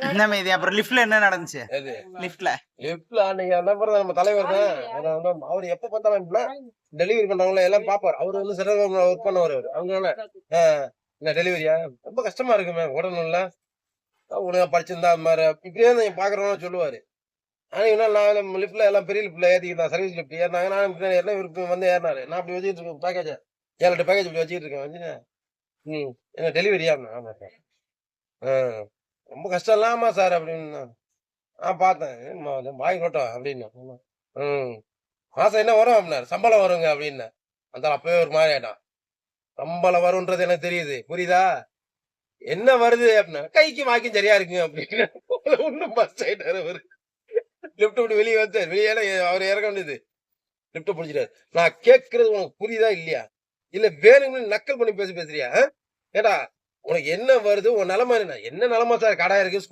என்ன மீதி அப்புறம் லிஃப்ட்ல என்ன நடந்துச்சு? எது லிஃப்ட்ல லிஃப்ட்ல அன்னைக்கு அதான் நம்ம தலைவர் தான். அவர் எப்ப பார்த்தாலும் டெலிவரி பண்றவங்கள எல்லாம் பாப்பாரு. அவரு வந்து சிறந்த ஒர்க் பண்ணுவாரு அவரு. அவங்களால என்ன டெலிவரியா ரொம்ப கஷ்டமா இருக்குமே உடனே உனக்கு படிச்சிருந்தா அது மாதிரி இப்படியே நீங்க பாக்குறவங்க சொல்லுவாரு. ஆனா இன்னும் நான் லிஃப்ட்ல எல்லாம் பெரிய லிஃப்ட்ல ஏத்திக்கிட்டேன். Service lift ஏறினாங்க. நானும் பின்னாடி ஏறினேன். இவரு வந்து ஏறினாரு. நான் அப்படி வச்சுட்டு இருக்கேன் பேக்கேஜ 7, 8 பேக்கேஜ் இப்படி வச்சுட்டு இருக்கேன். வந்துட்டு என்ன டெலிவரியா? ஆமா சார். ரொம்ப கஷ்டம் இல்லாமா சார் அப்படின்னு. பார்த்தேன். வாங்கி நோட்டம் அப்படின்னு. மாசம் என்ன வரும் அப்படின்னாரு. சம்பளம் வருங்க அப்படின்னு. அந்த அப்பவே ஒரு மாதிரி ஆயிட்டான். சம்பளம் வரும்ன்றது எனக்கு தெரியுது. புரியுதா? என்ன வருது அப்படின்னா கைக்கு வாக்கியும் சரியா இருக்குங்க அப்படின்னு. ஒன்னும் பஸ் ஆயிட்டாரு அவரு. லிப்ட் விட்டு வெளியே வந்து வெளியே அவர் இறங்க வேண்டியது. லிப்ட் பிடிச்சிட்டாரு. நான் கேட்கறது உனக்கு புரியுதா இல்லையா? இல்ல வேணும்னு நக்கல் பண்ணி பேசுறியா? ஏடா உனக்கு என்ன வருது? உன் நிலைமை என்ன? என்ன நிலைமை சார்? கடை இருக்கு.